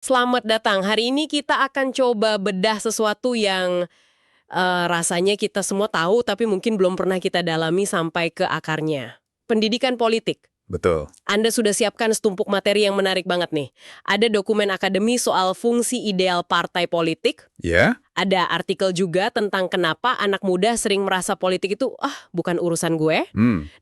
Selamat datang. Hari ini kita akan coba bedah sesuatu yang rasanya kita semua tahu tapi mungkin belum pernah kita dalami sampai ke akarnya. Pendidikan politik. Betul. Anda sudah siapkan setumpuk materi yang menarik banget nih. Ada dokumen akademi soal fungsi ideal partai politik. Ya? Ada artikel juga tentang kenapa anak muda sering merasa politik itu, bukan urusan gue.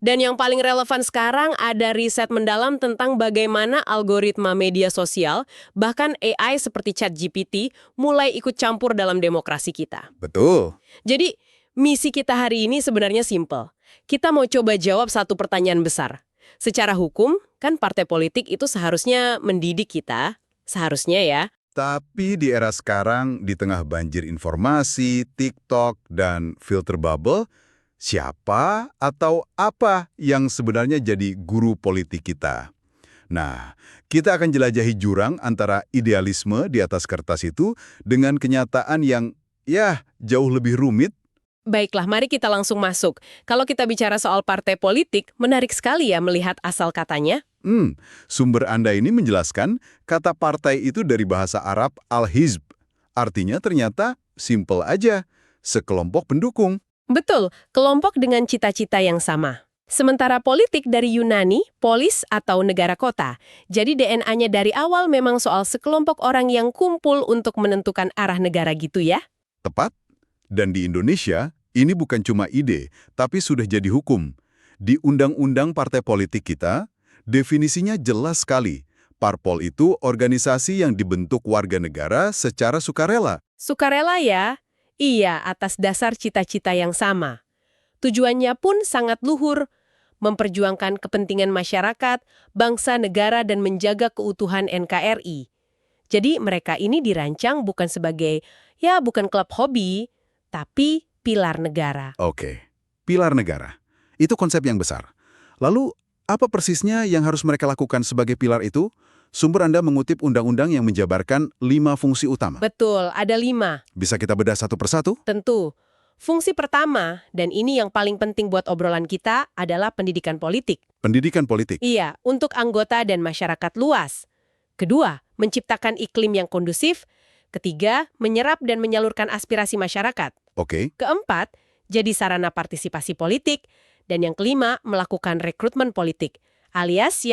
Dan yang paling relevan sekarang ada riset mendalam tentang bagaimana algoritma media sosial, bahkan AI seperti ChatGPT, mulai ikut campur dalam demokrasi kita. Betul. Jadi, misi kita hari ini sebenarnya simple. Kita mau coba jawab satu pertanyaan besar. Secara hukum, kan partai politik itu seharusnya mendidik kita. Seharusnya ya. Tapi di era sekarang, di tengah banjir informasi, TikTok, dan filter bubble, siapa atau apa yang sebenarnya jadi guru politik kita? Nah, kita akan jelajahi jurang antara idealisme di atas kertas itu dengan kenyataan yang, jauh lebih rumit. Baiklah, mari kita langsung masuk. Kalau kita bicara soal partai politik, menarik sekali ya melihat asal katanya. Sumber Anda ini menjelaskan kata partai itu dari bahasa Arab al-hizb. Artinya ternyata simple aja, sekelompok pendukung. Betul, kelompok dengan cita-cita yang sama. Sementara politik dari Yunani, polis atau negara kota. Jadi DNA-nya dari awal memang soal sekelompok orang yang kumpul untuk menentukan arah negara gitu ya. Tepat. Dan di Indonesia, ini bukan cuma ide, tapi sudah jadi hukum. Di Undang-Undang Partai Politik kita, definisinya jelas sekali. Parpol itu organisasi yang dibentuk warga negara secara sukarela. Sukarela ya? Iya, atas dasar cita-cita yang sama. Tujuannya pun sangat luhur, memperjuangkan kepentingan masyarakat, bangsa, negara, dan menjaga keutuhan NKRI. Jadi mereka ini dirancang bukan sebagai, bukan klub hobi, tapi pilar negara. Oke, pilar negara. Itu konsep yang besar. Lalu, apa persisnya yang harus mereka lakukan sebagai pilar itu? Sumber Anda mengutip undang-undang yang menjabarkan 5 fungsi utama. Betul, ada 5. Bisa kita bedah satu persatu? Tentu. Fungsi pertama, dan ini yang paling penting buat obrolan kita, adalah pendidikan politik. Pendidikan politik. Iya, untuk anggota dan masyarakat luas. Kedua, menciptakan iklim yang kondusif. Ketiga, menyerap dan menyalurkan aspirasi masyarakat. Oke. Keempat, jadi sarana partisipasi politik. Dan yang kelima, melakukan rekrutmen politik. Alias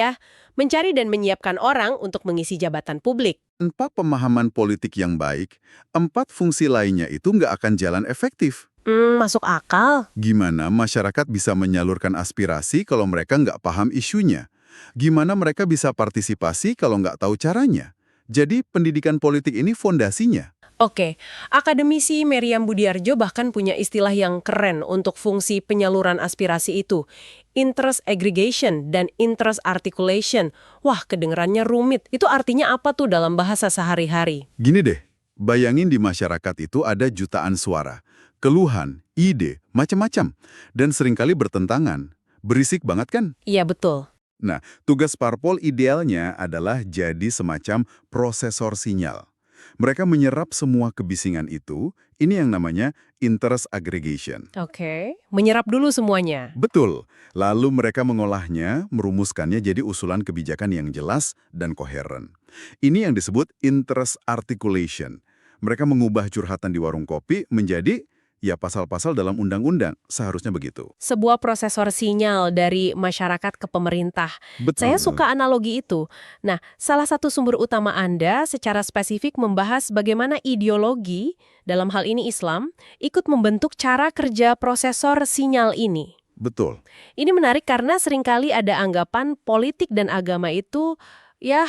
mencari dan menyiapkan orang untuk mengisi jabatan publik. 4 pemahaman politik yang baik, 4 fungsi lainnya itu nggak akan jalan efektif. Masuk akal. Gimana masyarakat bisa menyalurkan aspirasi kalau mereka nggak paham isunya? Gimana mereka bisa partisipasi kalau nggak tahu caranya? Jadi pendidikan politik ini fondasinya. Oke, akademisi Meriam Budiarjo bahkan punya istilah yang keren untuk fungsi penyaluran aspirasi itu. Interest aggregation dan interest articulation. Wah, kedengerannya rumit. Itu artinya apa tuh dalam bahasa sehari-hari? Gini deh, bayangin di masyarakat itu ada jutaan suara, keluhan, ide, macam-macam, dan seringkali bertentangan. Berisik banget kan? Iya, betul. Nah, tugas parpol idealnya adalah jadi semacam prosesor sinyal. Mereka menyerap semua kebisingan itu, ini yang namanya interest aggregation. Oke, menyerap dulu semuanya. Betul. Lalu mereka mengolahnya, merumuskannya jadi usulan kebijakan yang jelas dan koheren. Ini yang disebut interest articulation. Mereka mengubah curhatan di warung kopi menjadi pasal-pasal dalam undang-undang. Seharusnya begitu. Sebuah prosesor sinyal dari masyarakat ke pemerintah. Betul. Saya suka analogi itu. Nah, salah satu sumber utama Anda secara spesifik membahas bagaimana ideologi, dalam hal ini Islam, ikut membentuk cara kerja prosesor sinyal ini. Betul. Ini menarik karena seringkali ada anggapan politik dan agama itu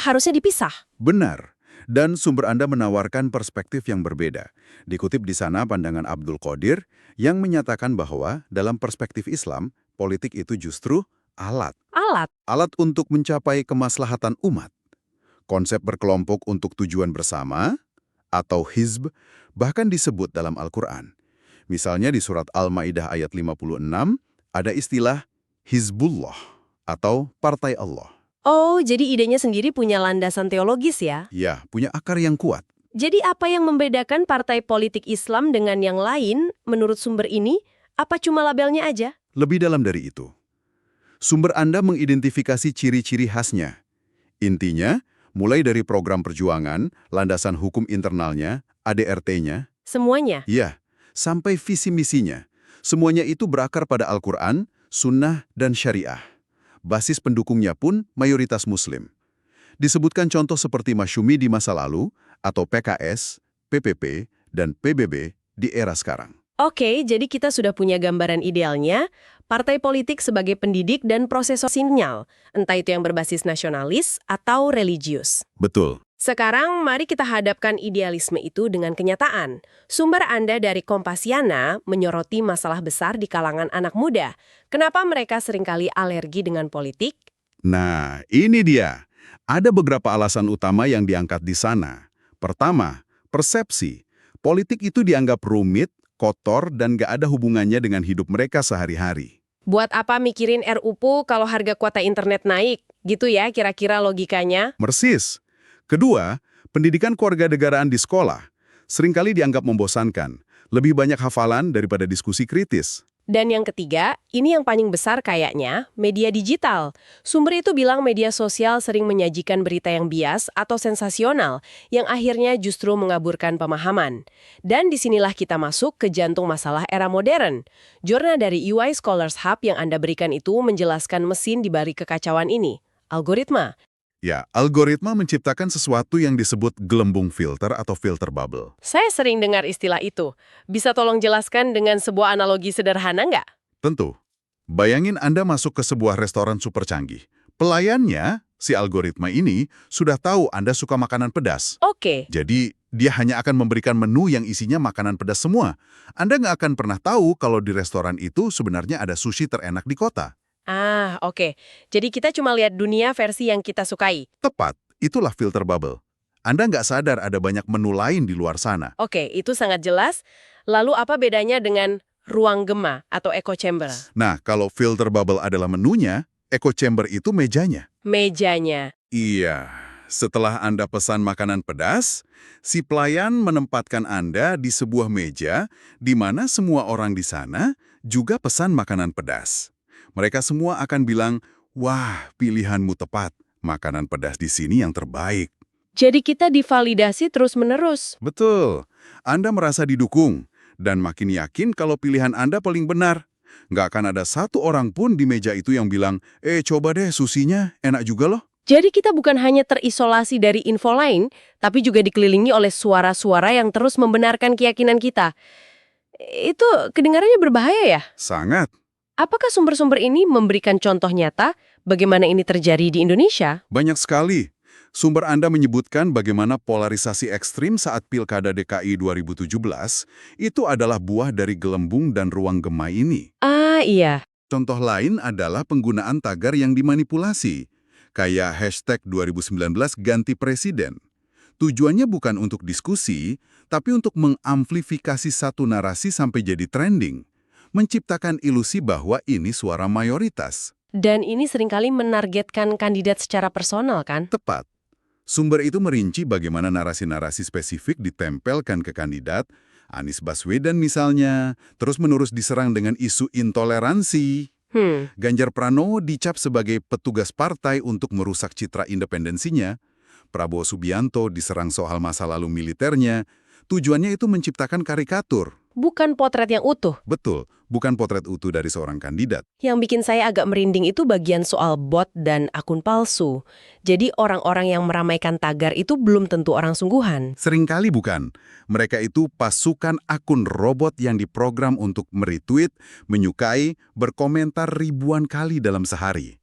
harusnya dipisah. Benar. Dan sumber Anda menawarkan perspektif yang berbeda. Dikutip di sana pandangan Abdul Qadir yang menyatakan bahwa dalam perspektif Islam, politik itu justru alat. Alat? Alat untuk mencapai kemaslahatan umat. Konsep berkelompok untuk tujuan bersama, atau hizb, bahkan disebut dalam Al-Quran. Misalnya di surat Al-Ma'idah ayat 56, ada istilah Hizbullah, atau Partai Allah. Oh, jadi idenya sendiri punya landasan teologis ya? Ya, punya akar yang kuat. Jadi apa yang membedakan partai politik Islam dengan yang lain menurut sumber ini? Apa cuma labelnya aja? Lebih dalam dari itu. Sumber Anda mengidentifikasi ciri-ciri khasnya. Intinya, Mulai dari program perjuangan, landasan hukum internalnya, ADRT-nya, Semuanya? ya, sampai visi misinya. Semuanya itu berakar pada Al-Quran, Sunnah, dan Syariah. Basis pendukungnya pun mayoritas Muslim. Disebutkan contoh seperti Masyumi di masa lalu, atau PKS, PPP, dan PBB di era sekarang. Oke, jadi kita sudah punya gambaran idealnya, partai politik sebagai pendidik dan prosesor sinyal, entah itu yang berbasis nasionalis atau religius. Betul. Sekarang mari kita hadapkan idealisme itu dengan kenyataan. Sumber Anda dari Kompasiana menyoroti masalah besar di kalangan anak muda. Kenapa mereka seringkali alergi dengan politik? Nah, ini dia. Ada beberapa alasan utama yang diangkat di sana. Pertama, persepsi. Politik itu dianggap rumit, kotor, dan gak ada hubungannya dengan hidup mereka sehari-hari. Buat apa mikirin RUPU kalau harga kuota internet naik? Gitu ya kira-kira logikanya? Persis. Kedua, pendidikan kewarganegaraan di sekolah seringkali dianggap membosankan, lebih banyak hafalan daripada diskusi kritis. Dan yang ketiga, ini yang paling besar kayaknya, media digital. Sumber itu bilang media sosial sering menyajikan berita yang bias atau sensasional, yang akhirnya justru mengaburkan pemahaman. Dan disinilah kita masuk ke jantung masalah era modern. Jurnal dari EY Scholars Hub yang Anda berikan itu menjelaskan mesin di balik kekacauan ini. Algoritma. Ya, algoritma menciptakan sesuatu yang disebut gelembung filter atau filter bubble. Saya sering dengar istilah itu. Bisa tolong jelaskan dengan sebuah analogi sederhana nggak? Tentu. Bayangin Anda masuk ke sebuah restoran super canggih. Pelayannya, si algoritma ini, sudah tahu Anda suka makanan pedas. Oke. Jadi, dia hanya akan memberikan menu yang isinya makanan pedas semua. Anda nggak akan pernah tahu kalau di restoran itu sebenarnya ada sushi terenak di kota. Oke. Jadi kita cuma lihat dunia versi yang kita sukai. Tepat, itulah filter bubble. Anda nggak sadar ada banyak menu lain di luar sana. Oke, itu sangat jelas. Lalu apa bedanya dengan ruang gema atau echo chamber? Nah, kalau filter bubble adalah menunya, echo chamber itu mejanya. Mejanya. Iya, setelah Anda pesan makanan pedas, si pelayan menempatkan Anda di sebuah meja di mana semua orang di sana juga pesan makanan pedas. Mereka semua akan bilang, wah, pilihanmu tepat. Makanan pedas di sini yang terbaik. Jadi kita divalidasi terus-menerus. Betul. Anda merasa didukung dan makin yakin kalau pilihan Anda paling benar. Nggak akan ada satu orang pun di meja itu yang bilang, coba deh susinya, enak juga loh. Jadi kita bukan hanya terisolasi dari info lain, tapi juga dikelilingi oleh suara-suara yang terus membenarkan keyakinan kita. Itu kedengarannya berbahaya ya? Sangat. Apakah sumber-sumber ini memberikan contoh nyata bagaimana ini terjadi di Indonesia? Banyak sekali. Sumber Anda menyebutkan bagaimana polarisasi ekstrim saat Pilkada DKI 2017 itu adalah buah dari gelembung dan ruang gema ini. Iya. Contoh lain adalah penggunaan tagar yang dimanipulasi, kayak hashtag 2019 ganti presiden. Tujuannya bukan untuk diskusi, tapi untuk mengamplifikasi satu narasi sampai jadi trending. Menciptakan ilusi bahwa ini suara mayoritas. Dan ini seringkali menargetkan kandidat secara personal, kan? Tepat. Sumber itu merinci bagaimana narasi-narasi spesifik ditempelkan ke kandidat, Anies Baswedan misalnya, terus-menerus diserang dengan isu intoleransi. Ganjar Pranowo dicap sebagai petugas partai untuk merusak citra independensinya. Prabowo Subianto diserang soal masa lalu militernya. Tujuannya itu menciptakan karikatur. Bukan potret yang utuh. Betul, bukan potret utuh dari seorang kandidat. Yang bikin saya agak merinding itu bagian soal bot dan akun palsu. Jadi orang-orang yang meramaikan tagar itu belum tentu orang sungguhan. Seringkali bukan. Mereka itu pasukan akun robot yang diprogram untuk meretweet, menyukai, berkomentar ribuan kali dalam sehari.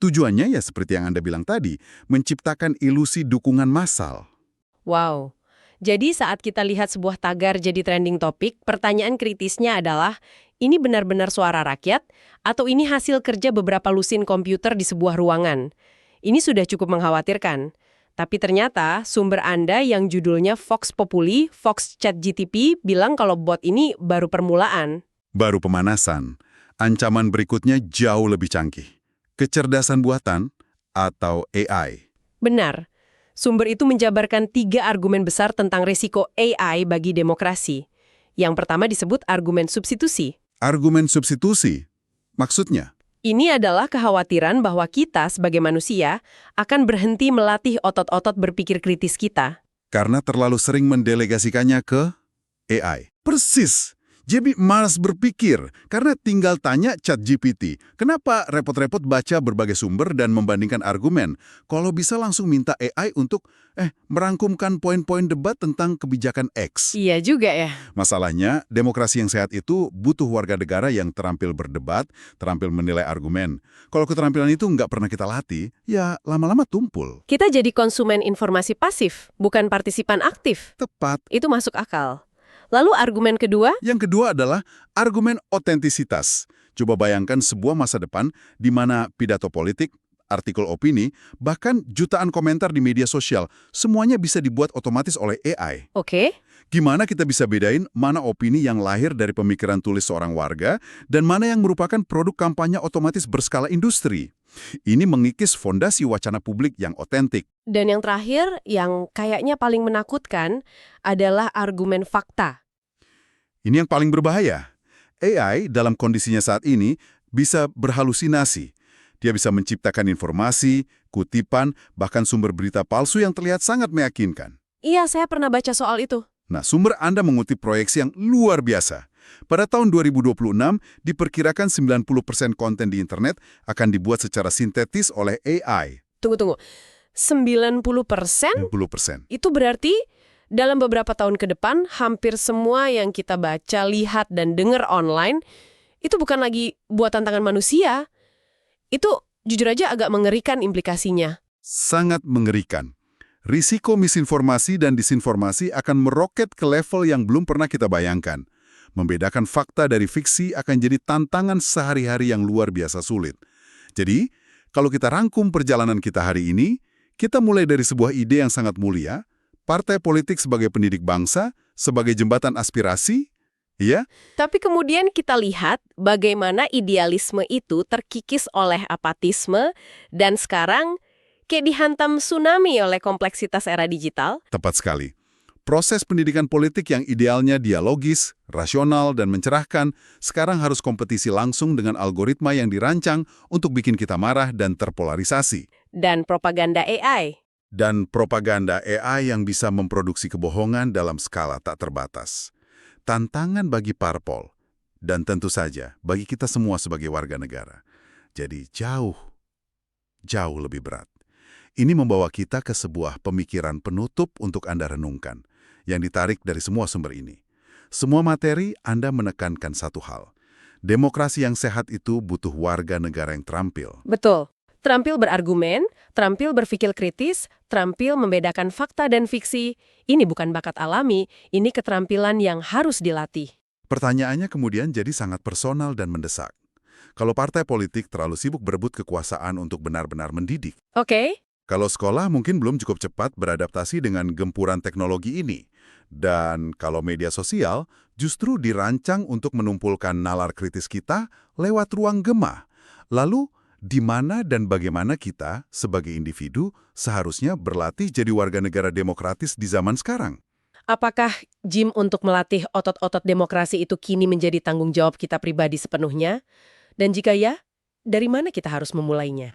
Tujuannya ya seperti yang Anda bilang tadi, menciptakan ilusi dukungan massal. Wow. Jadi saat kita lihat sebuah tagar jadi trending topik, pertanyaan kritisnya adalah, ini benar-benar suara rakyat, atau ini hasil kerja beberapa lusin komputer di sebuah ruangan? Ini sudah cukup mengkhawatirkan. Tapi ternyata sumber Anda yang judulnya Vox Populi, Vox ChatGTP, bilang kalau bot ini baru permulaan. Baru pemanasan. Ancaman berikutnya jauh lebih canggih. Kecerdasan buatan atau AI. Benar. Sumber itu menjabarkan 3 argumen besar tentang risiko AI bagi demokrasi. Yang pertama disebut argumen substitusi. Argumen substitusi. Maksudnya? Ini adalah kekhawatiran bahwa kita sebagai manusia akan berhenti melatih otot-otot berpikir kritis kita. Karena terlalu sering mendelegasikannya ke AI. Persis. Jadi malas berpikir, karena tinggal tanya ChatGPT. Kenapa repot-repot baca berbagai sumber dan membandingkan argumen? Kalau bisa langsung minta AI untuk merangkumkan poin-poin debat tentang kebijakan X. Iya juga ya. Masalahnya, demokrasi yang sehat itu butuh warga negara yang terampil berdebat, terampil menilai argumen. Kalau keterampilan itu nggak pernah kita latih, ya lama-lama tumpul. Kita jadi konsumen informasi pasif, bukan partisipan aktif. Tepat. Itu masuk akal. Lalu argumen kedua? Yang kedua adalah argumen otentisitas. Coba bayangkan sebuah masa depan di mana pidato politik, artikel opini, bahkan jutaan komentar di media sosial, semuanya bisa dibuat otomatis oleh AI. Oke. Gimana kita bisa bedain mana opini yang lahir dari pemikiran tulis seorang warga dan mana yang merupakan produk kampanye otomatis berskala industri? Ini mengikis fondasi wacana publik yang otentik. Dan yang terakhir, yang kayaknya paling menakutkan, adalah argumen fakta. Ini yang paling berbahaya. AI dalam kondisinya saat ini bisa berhalusinasi. Dia bisa menciptakan informasi, kutipan, bahkan sumber berita palsu yang terlihat sangat meyakinkan. Iya, saya pernah baca soal itu. Nah, sumber Anda mengutip proyeksi yang luar biasa. Pada tahun 2026, diperkirakan 90% konten di internet akan dibuat secara sintetis oleh AI. Tunggu. 90%? 90%. Itu berarti dalam beberapa tahun ke depan, hampir semua yang kita baca, lihat, dan dengar online, itu bukan lagi buatan tangan manusia. Itu jujur aja agak mengerikan implikasinya. Sangat mengerikan. Risiko misinformasi dan disinformasi akan meroket ke level yang belum pernah kita bayangkan. Membedakan fakta dari fiksi akan jadi tantangan sehari-hari yang luar biasa sulit. Jadi, kalau kita rangkum perjalanan kita hari ini, kita mulai dari sebuah ide yang sangat mulia, partai politik sebagai pendidik bangsa, sebagai jembatan aspirasi, ya? Tapi kemudian kita lihat bagaimana idealisme itu terkikis oleh apatisme, dan sekarang kayak dihantam tsunami oleh kompleksitas era digital. Tepat sekali. Proses pendidikan politik yang idealnya dialogis, rasional, dan mencerahkan, sekarang harus kompetisi langsung dengan algoritma yang dirancang untuk bikin kita marah dan terpolarisasi. Dan propaganda AI. Dan propaganda AI yang bisa memproduksi kebohongan dalam skala tak terbatas. Tantangan bagi parpol, dan tentu saja bagi kita semua sebagai warga negara. Jadi jauh lebih berat. Ini membawa kita ke sebuah pemikiran penutup untuk Anda renungkan, yang ditarik dari semua sumber ini. Semua materi Anda menekankan satu hal. Demokrasi yang sehat itu butuh warga negara yang terampil. Betul. Terampil berargumen, terampil berpikir kritis, terampil membedakan fakta dan fiksi. Ini bukan bakat alami, ini keterampilan yang harus dilatih. Pertanyaannya kemudian jadi sangat personal dan mendesak. Kalau partai politik terlalu sibuk berebut kekuasaan untuk benar-benar mendidik. Oke. Kalau sekolah mungkin belum cukup cepat beradaptasi dengan gempuran teknologi ini. Dan kalau media sosial justru dirancang untuk menumpulkan nalar kritis kita lewat ruang gema. Lalu, di mana dan bagaimana kita, sebagai individu, seharusnya berlatih jadi warga negara demokratis di zaman sekarang? Apakah gym untuk melatih otot-otot demokrasi itu kini menjadi tanggung jawab kita pribadi sepenuhnya? Dan jika ya, dari mana kita harus memulainya?